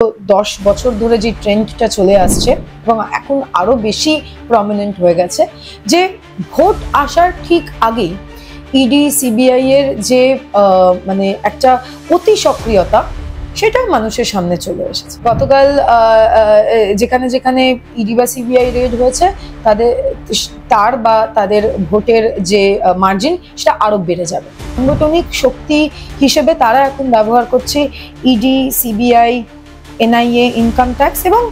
10 বছর ধরে যে ট্রেন্ডটা চলে আসছে এবং এখন আরো বেশি প্রমিনেন্ট হয়ে গেছে যে ভোট আসার ঠিক আগেই ইডি সিবিআই এর যে মানে একটা অতি সক্রিয়তা সেটা মানুষের সামনে চলে এসেছে। গতকাল যেখানে যেখানে ইডি বা সিবিআই রেড হয়েছে তাদের ভোটের যে মার্জিন সেটা আরো বেড়ে যাবে। সাংগঠনিক শক্তি হিসেবে তারা এখন ব্যবহার করছে ED, CBI, NIA, income tax এবং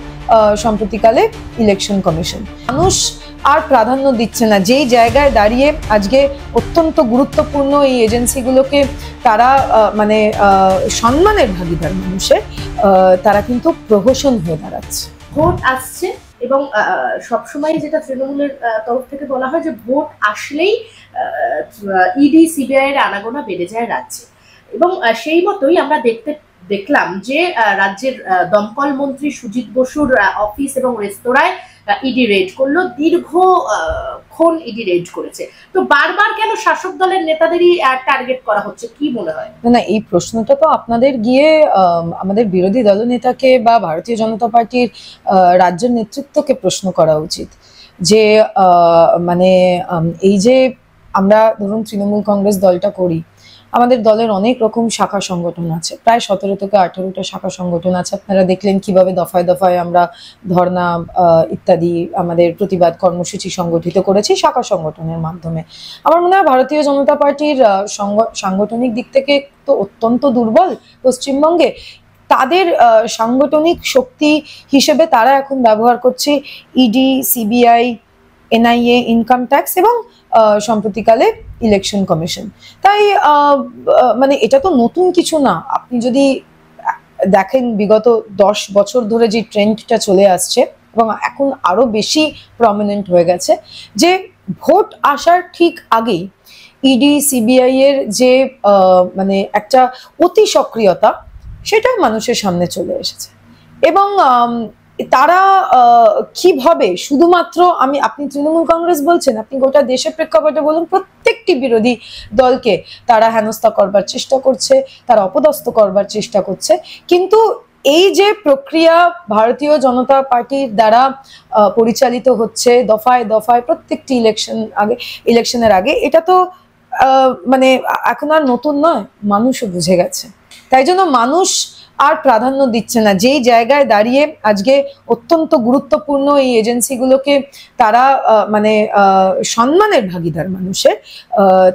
সম্প্রতিকালে ইলেকশন কমিশন। মানুষ আর প্রাধান্য দিচ্ছে না, যেই জায়গায় দাঁড়িয়ে আজকে অত্যন্ত গুরুত্বপূর্ণ এই এজেন্সিগুলোকে তারা মানে সম্মানের ভাগিদার মানুষের, তারা কিন্তু প্রহসন হয়ে দাঁড়াচ্ছে। ভোট আসছে এবং সবসময় যেটা তৃণমূলের তরফ থেকে বলা হয় যে ভোট আসলেই ইডি সিবিআই এর আনাগোনা বেড়ে যায় রাজ্যে, এবং সেই মতোই আমরা দেখলাম যে রাজ্যের দমকল মন্ত্রী সুজিত বসুর অফিস এবং রেস্তোরাঁয় ইডি রেড করলো, দীর্ঘক্ষণ ইডি রেড করেছে। তো বারবার কেন শাসক দলের নেতাদেরই টার্গেট করা হচ্ছে, কি মনে হয়? না, এই প্রশ্নটা তো আপনাদের গিয়ে আমাদের বিরোধী দলনেতাকে বা ভারতীয় জনতা পার্টির রাজ্যের নেতৃত্বকে প্রশ্ন করা উচিত যে মানে এই যে আমরা ধরুন তৃণমূল কংগ্রেস দলটা করি, আমাদের দলের অনেক রকম শাখা সংগঠন আছে, প্রায় 17 থেকে 18টা শাখা সংগঠন আছে। আপনারা দেখলেন কিভাবে দফায় দফায় আমরা ধর্ণা ইত্যাদি আমাদের প্রতিবাদ কর্মসূচি সংগঠিত করেছি শাখা সংগঠনের মাধ্যমে। আমার মনে হয় ভারতীয় জনতা পার্টির সাংগঠনিক দিক থেকে তো অত্যন্ত দুর্বল পশ্চিমবঙ্গে। তাদের সাংগঠনিক শক্তি হিসেবে তারা এখন ব্যবহার করছে ED, CBI, NIA, income tax এবং সম্প্রতিকালে ইলেকশন কমিশন। তাই মানে এটা তো নতুন কিছু না। আপনি যদি দেখেন বিগত 10 বছর ধরে যে ট্রেন্ডটা চলে আসছে এবং এখন আরো বেশি প্রমিনেন্ট হয়ে গেছে যে ভোট আসার ঠিক আগেই ইডি সিবিআই এর যে মানে একটা অতি সক্রিয়তা সেটা মানুষের সামনে চলে এসেছে। এবং তারা কিভাবে শুধুমাত্র আপনি তৃণমূল কংগ্রেস বলছেন, আপনি গোটা দেশের প্রেক্ষাপটে বলুন, প্রত্যেকটি বিরোধী দলকে তারা হেনস্থা করবার চেষ্টা করছে, তারা অপদস্থ করবার চেষ্টা করছে। কিন্তু এই যে প্রক্রিয়া ভারতীয় জনতা পার্টির দ্বারা পরিচালিত হচ্ছে দফায় দফায় প্রত্যেকটি ইলেকশনের আগে, এটা তো মানে এখন আর নতুন নয়, মানুষও বুঝে গেছে। তাই জন্য মানুষ আর প্রাধান্য দিচ্ছে না, যেই জায়গায় দাঁড়িয়ে আজকে অত্যন্ত গুরুত্বপূর্ণ এই এজেন্সিগুলোকে তারা মানে সম্মানের ভাগিদার মানুষের,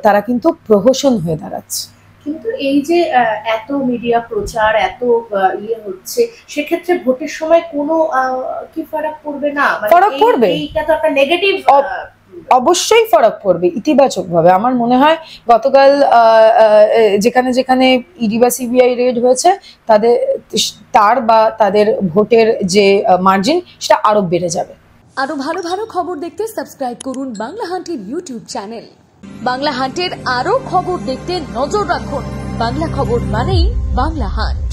তারা কিন্তু প্রহসন হয়ে দাঁড়াচ্ছে। কিন্তু এই যে এত মিডিয়া প্রচার, এত ইয়ে হচ্ছে, সেক্ষেত্রে ভোটের সময় কোনো কি ফারাক পড়বে না? ফারাক পড়বে, এইটা তো একটা নেগেটিভ। অবশ্যই ফারাক পড়বে ইতিবাচক ভাবে। আমার মনে হয় গতকাল যেখানে যেখানে ইডি বা সিবিআই রেড হয়েছে তাদের ভোটের যে মার্জিন সেটা আরো বেড়ে যাবে। আরো ভালো ভালো খবর দেখতে সাবস্ক্রাইব করুন বাংলা হান্টের ইউটিউব চ্যানেল। বাংলা হান্টের আরো খবর দেখতে নজর রাখুন। বাংলা খবর মানেই বাংলা হান্ট।